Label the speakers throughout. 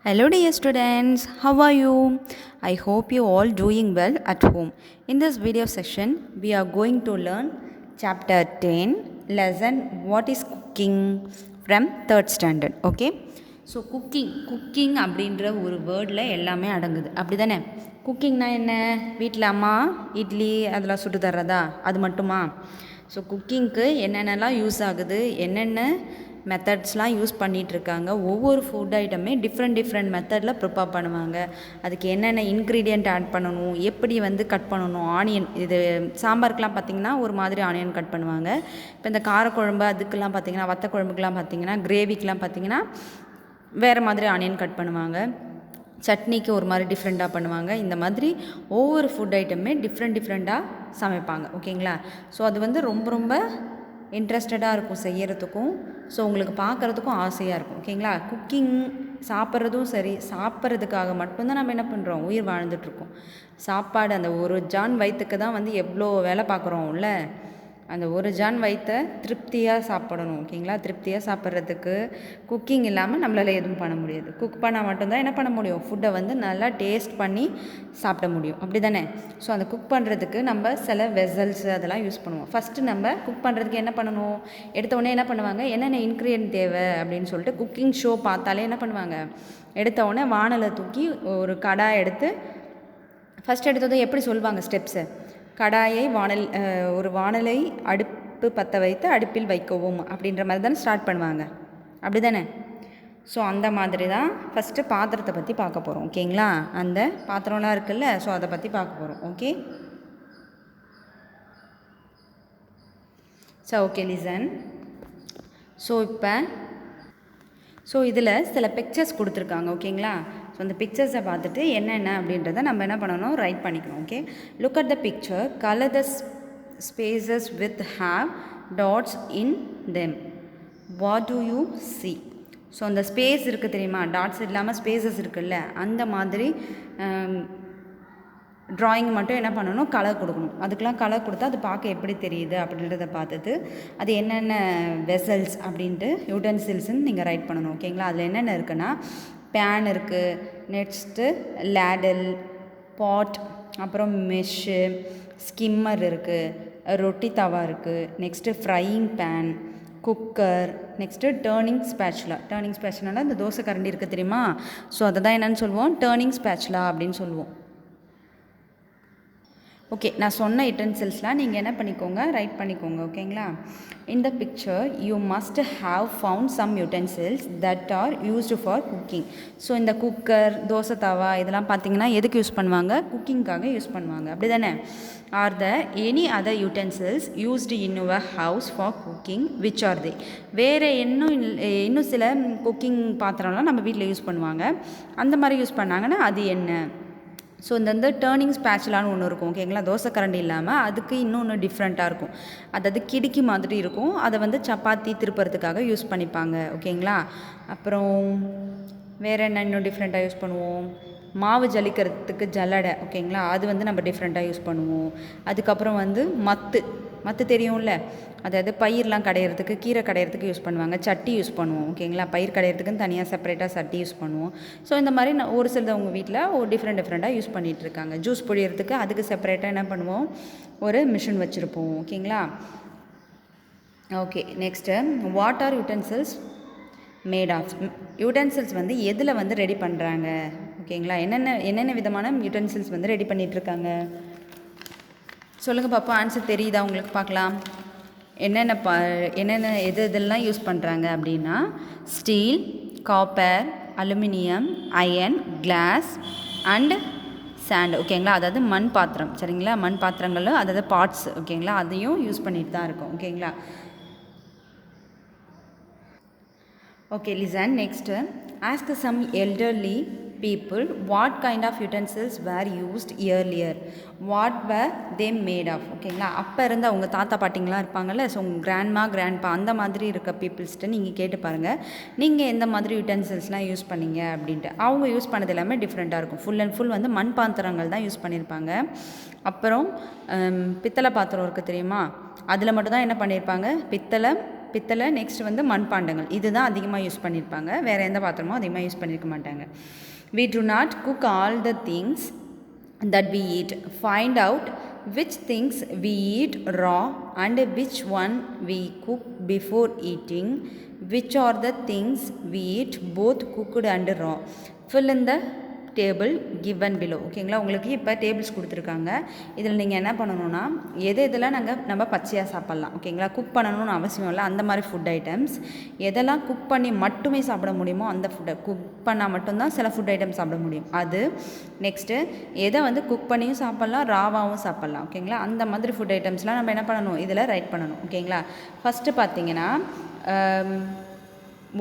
Speaker 1: Hello dear students, how are you? I hope you all doing well at home. In this video session, we are going to learn chapter 10, lesson what is cooking from 3rd standard. Okay? So cooking அப்படின்ற ஒரு வேர்டில் எல்லாமே அடங்குது அப்படி தானே. குக்கிங்னா என்ன? வீட்டில் அம்மா இட்லி அதெல்லாம் சுட்டு தர்றதா அது மட்டுமா? ஸோ குக்கிங்க்கு என்னென்னலாம் யூஸ் ஆகுது, என்னென்ன மெத்தட்ஸ்லாம் யூஸ் பண்ணிகிட்ருக்காங்க, ஒவ்வொரு ஃபுட் ஐட்டமே டிஃப்ரெண்ட் மெத்தடில் ப்ரிப்பேர் பண்ணுவாங்க. அதுக்கு என்னென்ன இன்க்ரீடியண்ட் ஆட் பண்ணணும், எப்படி கட் பண்ணணும், ஆனியன் இது சாம்பாருக்கெலாம் பார்த்திங்கன்னா ஒரு மாதிரி ஆனியன் கட் பண்ணுவாங்க. இப்போ இந்த காரக்குழம்பு அதுக்கெலாம் பார்த்திங்கன்னா வத்த குழம்புக்கெலாம் பார்த்திங்கன்னா கிரேவிக்கெலாம் பார்த்திங்கன்னா வேறு மாதிரி ஆனியன் கட் பண்ணுவாங்க. சட்னிக்கு ஒரு மாதிரி டிஃப்ரெண்ட்டாக பண்ணுவாங்க. இந்த மாதிரி ஒவ்வொரு ஃபுட் ஐட்டமே டிஃப்ரெண்ட்டாக சமைப்பாங்க. ஓகேங்களா? ஸோ அது ரொம்ப இன்ட்ரெஸ்டடாக இருக்கும் செய்கிறதுக்கும். ஸோ உங்களுக்கு பார்க்குறதுக்கும் ஆசையாக இருக்கும். ஓகேங்களா? குக்கிங் சாப்பிட்றதும் சரி, சாப்பிட்றதுக்காக மட்டும்தான் நம்ம என்ன பண்ணுறோம், உயிர் வாழ்ந்துட்டுருக்கோம். சாப்பாடு அந்த ஒரு ஜான் வயிற்றுக்கு தான் எவ்வளோ வேலை பார்க்குறோம்ல. அந்த ஒரு ஜான் வயிற்றை திருப்தியாக சாப்பிடணும். ஓகேங்களா? திருப்தியாக சாப்பிட்றதுக்கு குக்கிங் இல்லாமல் நம்மளால் எதுவும் பண்ண முடியாது. குக் பண்ணால் மட்டும்தான் என்ன பண்ண முடியும், ஃபுட்டை நல்லா டேஸ்ட் பண்ணி சாப்பிட முடியும். அப்படி தானே? ஸோ அந்த குக் பண்ணுறதுக்கு நம்ம சில வெசல்ஸ் அதெல்லாம் யூஸ் பண்ணுவோம். ஃபஸ்ட்டு நம்ம குக் பண்ணுறதுக்கு என்ன பண்ணணும், எடுத்தவுடனே என்ன பண்ணுவாங்க, என்னென்ன இன்க்ரீடியன்ட் தேவை அப்படின்னு சொல்லிட்டு குக்கிங் ஷோ பார்த்தாலே என்ன பண்ணுவாங்க, எடுத்தவுடனே வானலை தூக்கி ஒரு கடாய் எடுத்து ஃபஸ்ட் எடுத்ததும் எப்படி சொல்லுவாங்க ஸ்டெப்ஸை, கடாயை ஒரு வானலை அடுப்பு பற்ற வைத்து அடுப்பில் வைக்கவும் அப்படின்ற மாதிரி தானே ஸ்டார்ட் பண்ணுவாங்க. அப்படி தானே? ஸோ அந்த மாதிரி தான் ஃபஸ்ட்டு பாத்திரத்தை பற்றி பார்க்க போகிறோம். ஓகேங்களா? அந்த பாத்திரம்லாம் இருக்குல்ல, ஸோ அதை பற்றி பார்க்க போகிறோம். ஓகே? Okay listen. ஸோ இதில் சில பிக்சர்ஸ் கொடுத்துருக்காங்க. ஓகேங்களா? ஸோ அந்த பிக்சர்ஸை பார்த்துட்டு என்னென்ன அப்படின்றத நம்ம என்ன பண்ணணும், ரைட் பண்ணிக்கணும். Okay? Look at the picture, colour the spaces with have dots in them. What do you see? So அந்த ஸ்பேஸ் இருக்குது தெரியுமா, டாட்ஸ் இல்லாமல் ஸ்பேசஸ் இருக்குல்ல, அந்த மாதிரி ட்ராயிங் மட்டும் என்ன பண்ணணும், கலர் கொடுக்கணும். அதுக்கெலாம் கலர் கொடுத்தா அது பார்க்க எப்படி தெரியுது அப்படின்றத பார்த்துட்டு அது என்னென்ன வெசல்ஸ் அப்படின்ட்டு யூட்டன்சில்ஸ்ன்னு நீங்கள் ரைட் பண்ணணும். ஓகேங்களா? அதில் என்னென்ன இருக்குன்னா, பேன் இருக்குது, நெக்ஸ்ட்டு லேடல், பாட், அப்புறம் மெஷ்ஷு, ஸ்கிம்மர் இருக்குது, ரொட்டி தவா இருக்குது, next frying pan, cooker, next turning spatula இந்த தோசை கரண்டி இருக்குது தெரியுமா, ஸோ அதை தான் என்னென்னு சொல்லுவோம், டேர்னிங் ஸ்பேச்சுலா அப்படின்னு சொல்லுவோம். ஓகே, நான் சொன்ன யூட்டன்சில்ஸ்லாம் நீங்கள் என்ன பண்ணிக்கோங்க, ரைட் பண்ணிக்கோங்க. ஓகேங்களா? இந்த picture you must have found some utensils that are used for cooking. So இந்த குக்கர், தோசை தவா இதெல்லாம் பார்த்தீங்கன்னா எதுக்கு யூஸ் பண்ணுவாங்க, குக்கிங்காக யூஸ் பண்ணுவாங்க. அப்படி தானே? Are the any other utensils used in your house for cooking, which are they? வேறு இன்னும் சில குக்கிங் பாத்திரம்லாம் நம்ம வீட்டில் யூஸ் பண்ணுவாங்க. அந்த மாதிரி யூஸ் பண்ணாங்கன்னா அது என்ன? ஸோ இந்த டேர்னிங் ஸ்பேச்சுலான்னு ஒன்று இருக்கும். ஓகேங்களா? தோசை கரண்டி இல்லாமல் அதுக்கு இன்னொன்று டிஃப்ரெண்ட்டாக இருக்கும். அதாவது கிடுக்கி மாதிரி இருக்கும். அதை சப்பாத்தி திருப்புறதுக்காக யூஸ் பண்ணிப்பாங்க. ஓகேங்களா? அப்புறம் வேறு என்ன இன்னும் டிஃப்ரெண்ட்டாக யூஸ் பண்ணுவோம், மாவு ஜலிக்கிறதுக்கு ஜல்லடை. ஓகேங்களா? அது நம்ம டிஃப்ரெண்ட்டாக யூஸ் பண்ணுவோம். அதுக்கப்புறம் மத்து தெரியும்ல, அதாவது பயிரெலாம் கடையிறதுக்கு, கீரை கடையிறதுக்கு யூஸ் பண்ணுவாங்க. சட்டி யூஸ் பண்ணுவோம். ஓகேங்களா? பயிர் கடையிறதுக்குன்னு தனியாக செப்பரேட்டாக சட்டி யூஸ் பண்ணுவோம். ஸோ இந்த மாதிரி ஒரு சிலவங்க வீட்டில் டிஃப்ரெண்ட்டாக யூஸ் பண்ணிகிட்ருக்காங்க. ஜூஸ் பொழியறதுக்கு அதுக்கு செப்பரேட்டாக என்ன பண்ணுவோம், ஒரு மிஷின் வச்சுருப்போம். ஓகேங்களா? Okay, next what are utensils made of? Utensils எதில் ரெடி பண்ணுறாங்க? ஓகேங்களா? என்னென்ன விதமான யூட்டன்சில்ஸ் ரெடி பண்ணிகிட்ருக்காங்க சொல்லுங்கள் பாப்பா. ஆன்சர் தெரியுதா உங்களுக்கு? பார்க்கலாம். என்னென்ன எதெல்லாம் யூஸ் பண்ணுறாங்க அப்படின்னா, steel, copper, aluminium, iron, glass and sand. ஓகேங்களா? அதாவது மண் பாத்திரம். சரிங்களா? மண் பாத்திரங்களும் அதாவது பார்ட்ஸ். ஓகேங்களா? அதையும் யூஸ் பண்ணிட்டு தான் இருக்கும். ஓகேங்களா? Okay, listen. Next ask some elderly people what kind of utensils were used earlier, what were they made of? ஓகேங்களா? அப்போ இருந்த அவங்க தாத்தா பாட்டிங்களாம் இருப்பாங்கள்ல, ஸோ உங்கள் கிராண்ட்பா அந்த மாதிரி இருக்க பீப்புள்ஸ்ட்டு நீங்கள் கேட்டு பாருங்கள், நீங்கள் எந்த மாதிரி யூட்டன்சில்ஸ்லாம் யூஸ் பண்ணீங்க அப்படின்ட்டு. அவங்க யூஸ் பண்ணது எல்லாமே டிஃப்ரெண்ட்டாக இருக்கும். ஃபுல் அண்ட் ஃபுல் மண் பாத்திரங்கள் தான் யூஸ் பண்ணியிருப்பாங்க. அப்புறம் பித்தளை பாத்திரம் இருக்குது தெரியுமா, அதில் மட்டும்தான் என்ன பண்ணியிருப்பாங்க, பித்தளை பித்தளை நெக்ஸ்ட் வந்து மண்பாண்டங்கள் இதுதான் அதிகமாக யூஸ் பண்ணியிருப்பாங்க. வேறு எந்த பாத்திரமும் அதிகமாக யூஸ் பண்ணியிருக்க மாட்டாங்க. We do not cook all the things that we eat. Find out which things we eat raw and which one we cook before eating. Which are the things we eat both cooked and raw. Fill in the table given below. ஓகேங்களா, உங்களுக்கு இப்போ tables கொடுத்துருக்காங்க. இதில் நீங்கள் என்ன பண்ணணுன்னா எதெல்லாம் நம்ம பச்சையாக சாப்பிட்லாம். ஓகேங்களா, குக் பண்ணணும்னு அவசியம் இல்லை. அந்த மாதிரி ஃபுட் ஐட்டம்ஸ் எதெல்லாம் குக் பண்ணி மட்டுமே சாப்பிட முடியுமோ அந்த ஃபுட்டை குக் பண்ணால் மட்டும்தான் சில ஃபுட் ஐட்டம்ஸ் சாப்பிட முடியும். அது நெக்ஸ்ட்டு எதை வந்து குக் பண்ணியும் சாப்பிட்லாம், ராவாகவும் சாப்பிட்லாம். ஓகேங்களா, அந்த மாதிரி ஃபுட் ஐட்டம்ஸ்லாம் நம்ம என்ன பண்ணணும், இதில் ரைட் பண்ணணும். ஓகேங்களா, ஃபஸ்ட்டு பார்த்தீங்கன்னா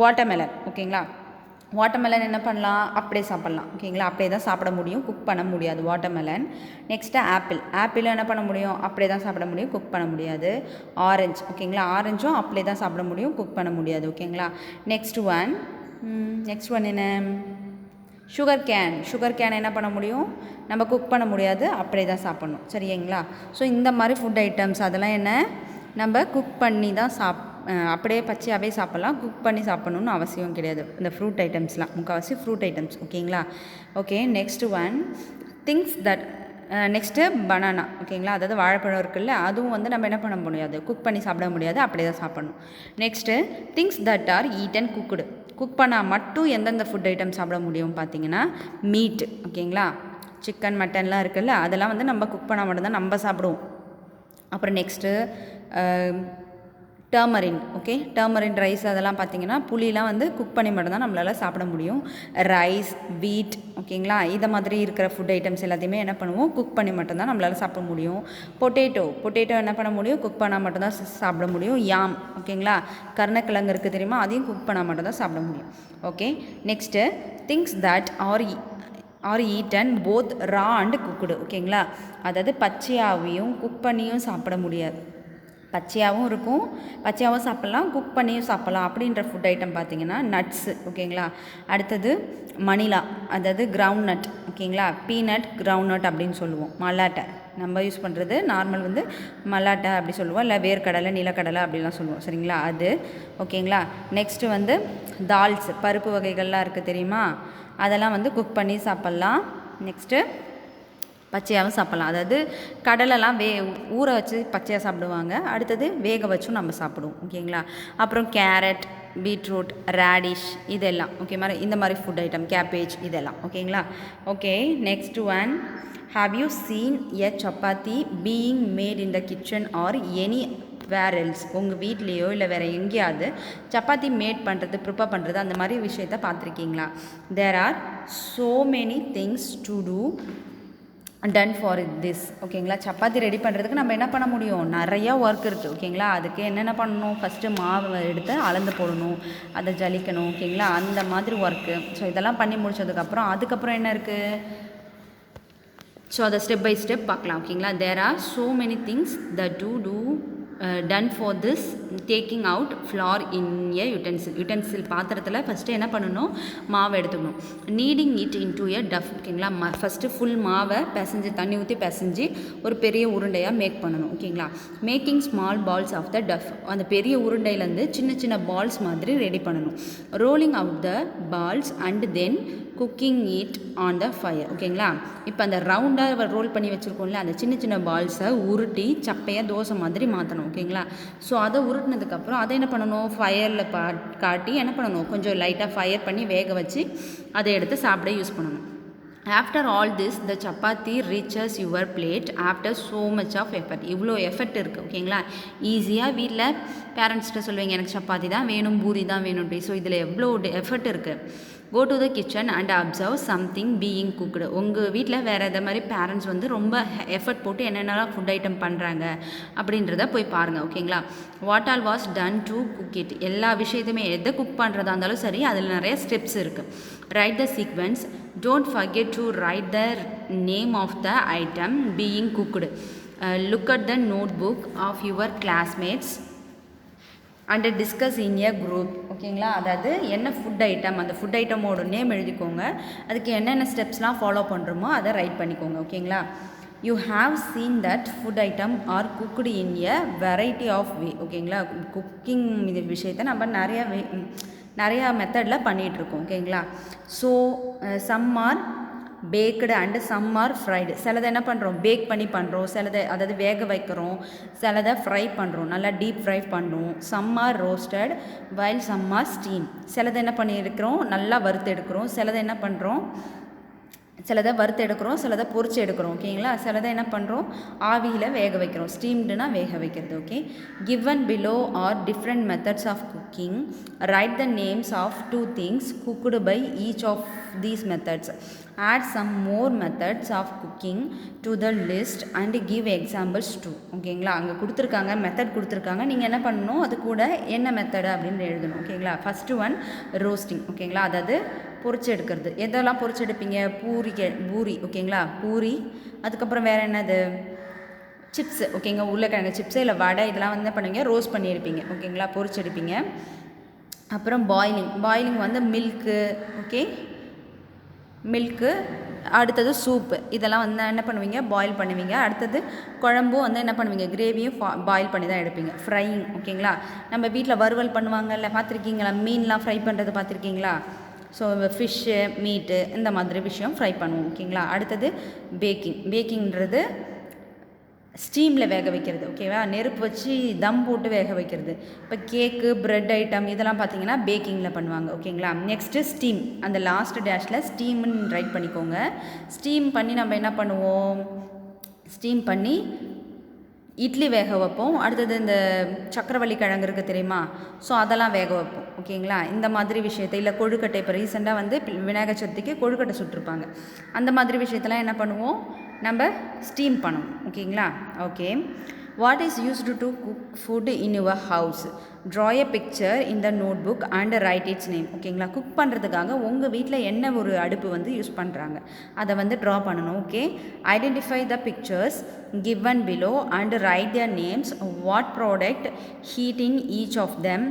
Speaker 1: வாட்டர்மெலன். ஓகேங்களா, வாட்டர்மெலன் என்ன பண்ணலாம், அப்படியே சாப்பிட்லாம். ஓகேங்களா, அப்படியே தான் சாப்பிட முடியும், குக் பண்ண முடியாது வாட்டர்மெலன். நெக்ஸ்ட்டு ஆப்பிள் என்ன பண்ண முடியும், அப்படியே தான் சாப்பிட முடியும், குக் பண்ண முடியாது. ஆரஞ்சு. ஓகேங்களா, ஆரஞ்சும் அப்படியே தான் சாப்பிட முடியும், குக் பண்ண முடியாது. ஓகேங்களா, நெக்ஸ்ட் ஒன் என்ன, சுகர் கேன் என்ன பண்ண முடியும், நம்ம குக் பண்ண முடியாது, அப்படியே தான் சாப்பிட்ணும். சரிங்களா, ஸோ இந்த மாதிரி ஃபுட் ஐட்டம்ஸ் அதெல்லாம் என்ன நம்ம குக் பண்ணி தான் அப்படியே பச்சையாகவே சாப்பிட்லாம், குக் பண்ணி சாப்பிட்ணுன்னு அவசியம் கிடையாது. இந்த ஃப்ரூட் ஐட்டம்ஸ்லாம் முக்கால்வாசி ஃப்ரூட் ஐட்டம்ஸ். ஓகேங்களா, okay next one things that next banana. ஓகேங்களா, அதாவது வாழைப்பழம் இருக்குல்ல, அதுவும் வந்து நம்ம என்ன பண்ண முடியாது, குக் பண்ணி சாப்பிட முடியாது, அப்படியே தான் சாப்பிட்ணும். Next things that are eaten cooked. Cook பண்ணால் மட்டும் எந்தெந்த ஃபுட் ஐட்டம் சாப்பிட முடியும் பார்த்தீங்கன்னா மீட்டு. ஓகேங்களா, சிக்கன் மட்டன்லாம் இருக்குல்ல, அதெல்லாம் வந்து நம்ம குக் பண்ணால் மட்டும்தான் நம்ம சாப்பிடுவோம். அப்புறம் நெக்ஸ்ட்டு டர்மரின். ஓகே, டர்மரின் ரைஸ் அதெல்லாம் பார்த்திங்கன்னா புளிலாம் வந்து குக் பண்ணி மட்டும்தான் நம்மளால் சாப்பிட முடியும். ரைஸ், வீட். ஓகேங்களா, இதை மாதிரி இருக்கிற ஃபுட் ஐட்டம்ஸ் எல்லாத்தையுமே என்ன பண்ணுவோம், குக் பண்ணி மட்டும்தான் நம்மளால் சாப்பிட முடியும். பொட்டேட்டோ என்ன பண்ண முடியும், குக் பண்ணால் மட்டும்தான் சாப்பிட முடியும். யாம். ஓகேங்களா, கருணக்கிழங்கு இருக்குது தெரியுமா, அதையும் குக் பண்ணால் மட்டும்தான் சாப்பிட முடியும். Okay, next things that are eaten both raw and cooked. ஓகேங்களா, அதாவது பச்சையாவையும் குக் பண்ணியும் சாப்பிட முடியாது. பச்சையாகவும் இருக்கும், பச்சையாகவும் சாப்பிட்லாம், குக் பண்ணியும் சாப்பிட்லாம். அப்படின்ற ஃபுட் ஐட்டம் பார்த்திங்கன்னா நட்ஸு. ஓகேங்களா, அடுத்தது மணிலா, அதாவது கிரவுண்ட் நட். ஓகேங்களா, பீனட், கிரவுண்ட் நட் அப்படின்னு சொல்லுவோம். மல்லாட்டை நம்ம யூஸ் பண்ணுறது நார்மல் வந்து மல்லாட்டை அப்படி சொல்லுவோம், இல்லை வேர்க்கடலை, நிலக்கடலை அப்படிலாம் சொல்லுவோம். சரிங்களா, அது. ஓகேங்களா, நெக்ஸ்ட்டு வந்து தால்ஸ், பருப்பு வகைகள்லாம் இருக்குது தெரியுமா, அதெல்லாம் வந்து குக் பண்ணி சாப்பிட்லாம். நெக்ஸ்ட்டு பச்சையாகவும் சாப்பிட்லாம். அதாவது கடலைலாம் ஊற வச்சு பச்சையாக சாப்பிடுவாங்க, அடுத்தது வேக வச்சும் நம்ம சாப்பிடுவோம். ஓகேங்களா, அப்புறம் கேரட், பீட்ரூட், ரேடிஷ் இதெல்லாம். ஓகே மாதிரி இந்த மாதிரி ஃபுட் ஐட்டம், கேபேஜ் இதெல்லாம். ஓகேங்களா, okay next one, have you seen a chapati being made in the kitchen or anywhere else. உங்கள் வீட்லேயோ இல்லை வேறு எங்கேயாவது சப்பாத்தி மேட் பண்ணுறது, ப்ரிப்பேர் பண்ணுறது அந்த மாதிரி விஷயத்த பார்த்துருக்கீங்களா? There are so many things to do done for this. ஓகேங்களா, சப்பாத்தி ரெடி பண்ணுறதுக்கு நம்ம என்ன பண்ண முடியும், நிறையா ஒர்க் இருக்குது. ஓகேங்களா, அதுக்கு என்னென்ன பண்ணணும், ஃபஸ்ட்டு மாவு எடுத்து அளந்து போடணும், அதை ஜலிக்கணும். ஓகேங்களா, அந்த மாதிரி ஒர்க்கு. ஸோ இதெல்லாம் பண்ணி முடிச்சதுக்கப்புறம் அதுக்கப்புறம் என்ன இருக்குது, ஸோ அதை ஸ்டெப் பை ஸ்டெப் பார்க்கலாம். ஓகேங்களா, there are so many things that to done for this taking out flour in a utensil பாத்திரத்தில் ஃபஸ்ட்டு என்ன பண்ணணும், மாவை எடுத்துக்கணும். Kneading it into a dough. ஓகேங்களா, ஃபஸ்ட்டு ஃபுல் மாவை பிசைஞ்சு தண்ணி ஊற்றி பிசைஞ்சு ஒரு பெரிய உருண்டையாக மேக் பண்ணணும். ஓகேங்களா, making small balls of the dough. அந்த பெரிய உருண்டையிலேருந்து சின்ன சின்ன பால்ஸ் மாதிரி ரெடி பண்ணணும். Rolling out the balls and then cooking it on the fire. ஓகேங்களா, இப்போ அந்த ரவுண்டாக ரோல் பண்ணி வச்சுருக்கோம்ல, அந்த சின்ன சின்ன பால்ஸை உருட்டி சப்பையாக தோசை மாதிரி மாற்றணும். ஓகேங்களா, ஸோ அதை உருட்டினதுக்கப்புறம் அதை என்ன பண்ணணும், ஃபயரில் காட்டி என்ன பண்ணணும், கொஞ்சம் லைட்டாக ஃபயர் பண்ணி வேக வச்சு அதை எடுத்து சாப்பிட யூஸ் பண்ணணும். After all this the chapati reaches your plate after so much of effort. இவ்வளோ எஃபர்ட் இருக்குது. ஓகேங்களா, ஈஸியாக வீட்டில் பேரண்ட்ஸ்கிட்ட சொல்லுவீங்க, எனக்கு சப்பாத்தி தான் வேணும், பூரி தான் வேணும்ட்டு. ஸோ இதில் எவ்வளோ எஃபர்ட் இருக்குது. Go to the kitchen and observe something being cooked. உங்கள் வீட்டில் வேறு எதை மாதிரி பேரண்ட்ஸ் வந்து ரொம்ப எஃபர்ட் போட்டு என்னென்னலாம் ஃபுட் ஐட்டம் பண்ணுறாங்க அப்படின்றத போய் பாருங்கள். ஓகேங்களா, what all was done to cook it. எல்லா விஷயத்தையுமே எதை குக் பண்ணுறதா இருந்தாலும் சரி, அதில் நிறைய ஸ்டெப்ஸ் இருக்குது. Write the sequence. Don't forget to write the name of the item being cooked. Look at the notebook of your classmates and discuss in a group. ஓகேங்களா, அதாவது என்ன ஃபுட் ஐட்டம், அந்த ஃபுட் ஐட்டமோட name எழுதிக்கோங்க, அதுக்கு என்னென்ன ஸ்டெப்ஸ்லாம் follow பண்ணுறோமோ அதை ரைட் பண்ணிக்கோங்க. ஓகேங்களா, you have seen that food item are cooked in a variety of way. ஓகேங்களா, குக்கிங் இது விஷயத்தை நம்ம நிறையா மெத்தடில் பண்ணிகிட்ருக்கோம். ஓகேங்களா. So some are baked and some are fried. சிலதை என்ன பண்ணுறோம், பேக் பண்ணி பண்ணுறோம், சிலதை அதாவது வேக வைக்கிறோம், சிலதை ஃப்ரை பண்ணுறோம், நல்லா டீப் ஃப்ரை பண்ணுறோம். Some are roasted while some are steam. சிலதை என்ன பண்ணியிருக்கிறோம், நல்லா வறுத்து எடுக்கிறோம், சிலதை என்ன பண்ணுறோம், சிலதை வறுத்து எடுக்கிறோம், சிலதை பொரிச்சு எடுக்கிறோம். ஓகேங்களா. சிலதை என்ன பண்ணுறோம், ஆவியில் வேக வைக்கிறோம், ஸ்டீம்டுனா வேக வைக்கிறது. Okay. Given below are different methods of cooking. Write the names of 2 things cooked by each of these methods. Add some more methods of cooking to the list and give examples too. ஓகேங்களா. அங்கே கொடுத்துருக்காங்க, method கொடுத்துருக்காங்க, நீங்கள் என்ன பண்ணணும், அது கூட என்ன மெத்தடு அப்படின்னு எழுதணும். ஓகேங்களா. First one roasting. ஓகேங்களா, அதாவது பொரிச்சு எடுக்கிறது. எதெல்லாம் பொரிச்சு எடுப்பீங்க, பூரி. ஓகேங்களா, பூரி. அதுக்கப்புறம் வேறு என்னது, சிப்ஸு. ஓகேங்க, உருளைக்கிழங்கு சிப்ஸு இல்லை வடை, இதெல்லாம் வந்து என்ன பண்ணுவீங்க, ரோஸ்ட் பண்ணியிருப்பீங்க. ஓகேங்களா, பொரிச்சு எடுப்பீங்க. அப்புறம் பாயிலிங் வந்து மில்க்கு. Okay, milk. அடுத்தது சூப்பு. இதெல்லாம் வந்து என்ன பண்ணுவீங்க, பாயில் பண்ணுவீங்க. அடுத்தது குழம்பும் வந்து என்ன பண்ணுவீங்க, கிரேவியும் பாயில் பண்ணி தான் எடுப்பீங்க. ஃப்ரையிங். ஓகேங்களா, நம்ம வீட்டில் வறுவல் பண்ணுவாங்கல்ல, பார்த்துருக்கீங்களா, மீன்லாம் ஃப்ரை பண்ணுறது பார்த்துருக்கீங்களா. ஸோ ஃபிஷ்ஷு, மீட்டு, இந்த மாதிரி விஷயம் ஃப்ரை பண்ணுவோம். ஓகேங்களா. அடுத்தது பேக்கிங்கிறது ஸ்டீமில் வேக வைக்கிறது. ஓகேவா, நெருப்பு வச்சு தம் போட்டு வேக வைக்கிறது. இப்போ கேக்கு, ப்ரெட் ஐட்டம் இதெல்லாம் பார்த்தீங்கன்னா பேக்கிங்கில் பண்ணுவாங்க. ஓகேங்களா. Next steam. அந்த லாஸ்ட் டேஷில் ஸ்டீம்னு ரைட் பண்ணிக்கோங்க. ஸ்டீம் பண்ணி நம்ம என்ன பண்ணுவோம், ஸ்டீம் பண்ணி இட்லி வேக வைப்போம். அடுத்தது இந்த சக்கரவள்ளி கிழங்கு இருக்குது தெரியுமா, ஸோ அதெல்லாம் வேக வைப்போம். ஓகேங்களா. இந்த மாதிரி விஷயத்தை, இல்லை கொழுக்கட்டை, இப்போ ரீசெண்டாக வந்து விநாயகர் சதுர்த்திக்கு கொழுக்கட்டை சுட்டிருப்பாங்க. அந்த மாதிரி விஷயத்தெல்லாம் என்ன பண்ணுவோம், நம்ம ஸ்டீம் பண்ணுவோம். ஓகேங்களா. Okay. What is used to cook food in your house. Draw a picture in the notebook and write its name. ஓகேங்களா. குக் பண்ணுறதுக்காக உங்கள் வீட்டில் என்ன ஒரு அடுப்பு வந்து யூஸ் பண்ணுறாங்க அதை வந்து ட்ரா பண்ணணும். Okay. Identify the pictures given below and write their names. What product heat in each of them.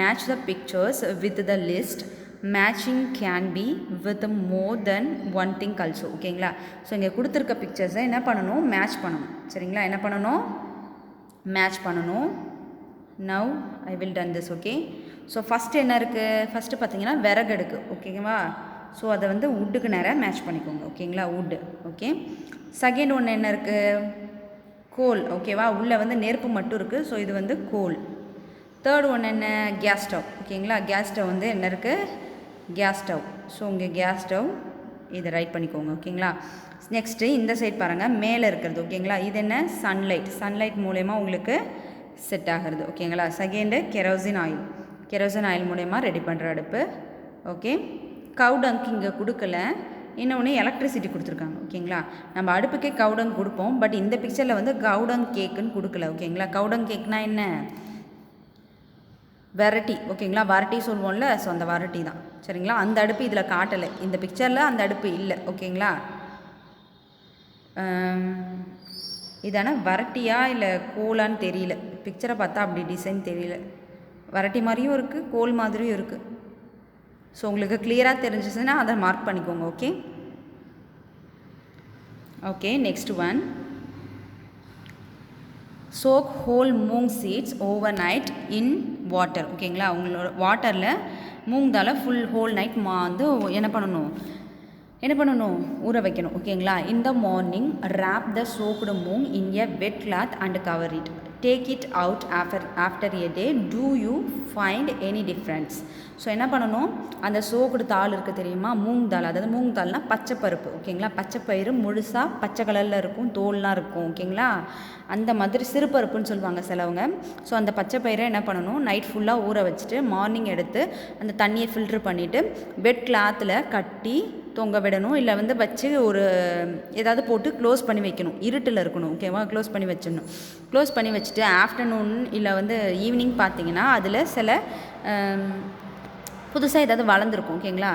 Speaker 1: Match the pictures with the list. Matching can be with more than one thing also. ஓகேங்களா. So இங்கே கொடுத்துருக்க பிக்சர்ஸை என்ன பண்ணணும், match பண்ணணும். சரிங்களா. என்ன பண்ணணும், match பண்ணணும். Now I will done this. Okay. So first என்ன இருக்குது, ஃபஸ்ட்டு பார்த்தீங்கன்னா விறகு அடுக்கு. ஓகேவா. ஸோ அதை வந்து வுட்டுக்கு நேராக மேட்ச் பண்ணிக்கோங்க. ஓகேங்களா, வுட்டு. ஓகே. செகண்ட் ஒன்று என்ன இருக்குது, கோல். ஓகேவா, உள்ளே வந்து நெருப்பு மட்டும் இருக்குது, ஸோ இது வந்து கோல். தேர்ட் ஒன்று என்ன, கேஸ் ஸ்டவ். ஓகேங்களா. கேஸ் ஸ்டவ் வந்து என்ன இருக்குது, கேஸ் ஸ்டவ். ஸோ இங்கே கேஸ் ஸ்டவ், இதை ரைட் பண்ணிக்கோங்க. ஓகேங்களா. நெக்ஸ்ட்டு இந்த சைட் பாருங்கள், மேலே இருக்கிறது. ஓகேங்களா, இது என்ன, சன்லைட் மூலயமா உங்களுக்கு செட் ஆகிறது. ஓகேங்களா. செகண்டு கெரோசின் ஆயில் மூலயமா ரெடி பண்ணுற அடுப்பு. ஓகே. கவுடங்க் இங்கே கொடுக்கல, இன்னொன்று எலக்ட்ரிசிட்டி கொடுத்துருக்காங்க. ஓகேங்களா. நம்ம அடுப்புக்கே கவுடங் கொடுப்போம், பட் இந்த பிக்சரில் வந்து கவுடங் கேக்குன்னு கொடுக்கல. ஓகேங்களா. கவுடங் கேக்னா என்ன, வெரைட்டி. ஓகேங்களா, வரட்டி சொல்லுவோம்ல, ஸோ அந்த வரட்டி தான். சரிங்களா. அந்த அடுப்பு இதில் காட்டலை, இந்த பிக்சரில் அந்த அடுப்பு இல்லை. ஓகேங்களா. இதான வரட்டியா இல்லை கோலான்னு தெரியல, பிக்சரை பார்த்தா அப்படி டிசைன் தெரியல. வரட்டி மாதிரியும் இருக்குது, கோல் மாதிரியும் இருக்குது. ஸோ உங்களுக்கு கிளியராக தெரிஞ்சிச்சுன்னா அதை மார்க் பண்ணிக்கோங்க. Okay. Okay. Next one, soak whole moong seeds overnight in water. ஓகேங்களா. உங்களோட வாட்டரில் மூங் தாலை ஃபுல் ஹோல் நைட் வந்து என்ன பண்ணணும், ஊற வைக்கணும். ஓகேங்களா. In the morning wrap the soaked moong in a wet cloth and cover it. Take it out after a day. Do you find any difference. So என்ன பண்ணணும், அந்த சோக்குடு தாள் இருக்குது தெரியுமா, மூங் தால். அதாவது மூங் தால்னால் பச்சைப்பருப்பு. ஓகேங்களா. பச்சைப்பயிறு முழுசாக பச்சை கலரில் இருக்கும், தோல்லாம் இருக்கும். ஓகேங்களா. அந்த மாதிரி சிறுபருப்புன்னு சொல்லுவாங்க சிலவங்க. ஸோ அந்த பச்சைப்பயிரை என்ன பண்ணணும், நைட் ஃபுல்லாக ஊற வச்சுட்டு மார்னிங் எடுத்து அந்த தண்ணியை ஃபில்ட்ரு பண்ணிவிட்டு வெட் கிளாத்தில் கட்டி தொங்க விடணும். இல்லை வந்து வச்சு ஒரு ஏதாவது போட்டு க்ளோஸ் பண்ணி வைக்கணும், இருட்டில் இருக்கணும். ஓகேவா. க்ளோஸ் பண்ணி வச்சிடணும். க்ளோஸ் பண்ணி வச்சுட்டு ஆஃப்டர்நூன் இல்லை வந்து ஈவினிங் பார்த்தீங்கன்னா அதில் சில புதுசாக ஏதாவது வளர்ந்துருக்கும். ஓகேங்களா.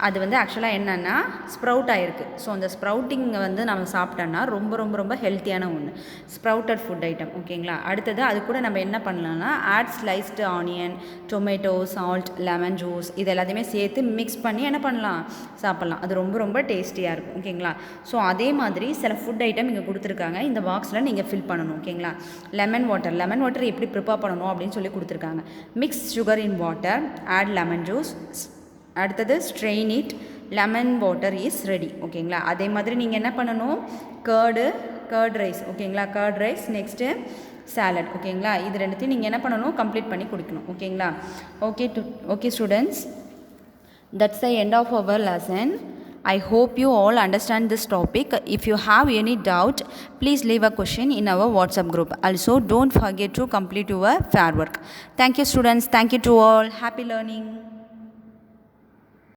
Speaker 1: அது வந்து ஆக்சுவலாக என்னென்னா ஸ்ப்ரவுட் ஆகிருக்கு. ஸோ அந்த ஸ்ப்ரவுட்டிங்கை வந்து நம்ம சாப்பிட்டோன்னா ரொம்ப ரொம்ப ரொம்ப ஹெல்த்தியான ஒன்று, ஸ்ப்ரவுட்டட் ஃபுட் ஐட்டம். ஓகேங்களா. அடுத்தது அது கூட நம்ம என்ன பண்ணலாம்னா add sliced onion, tomato, salt, lemon juice இது எல்லாத்தையுமே சேர்த்து மிக்ஸ் பண்ணி என்ன பண்ணலாம், சாப்பிட்லாம். அது ரொம்ப ரொம்ப டேஸ்டியாக இருக்கும். ஓகேங்களா. ஸோ அதே மாதிரி சில ஃபுட் ஐட்டம் இங்கே கொடுத்துருக்காங்க, இந்த பாக்ஸில் நீங்கள் ஃபில் பண்ணணும். ஓகேங்களா. லெமன் வாட்டர் எப்படி ப்ரிப்பேர் பண்ணணும் அப்படின்னு சொல்லி கொடுத்துருக்காங்க. Mix sugar in water, add lemon juice, அடுத்தது strain it, lemon water is ready. ஓகேங்களா. அதே மாதிரி நீங்கள் என்ன பண்ணணும், கர்ட் ரைஸ். ஓகேங்களா. Curd rice, next salad. ஓகேங்களா. இது ரெண்டுத்தையும் நீங்கள் என்ன பண்ணணும், கம்ப்ளீட் பண்ணி குடிக்கணும். ஓகேங்களா. Okay students, that's the end of our lesson. I hope you all understand this topic. If you have any doubt, please leave a question in our WhatsApp group. Also, don't forget to complete your fair work. Thank you students. Thank you to all. Happy learning.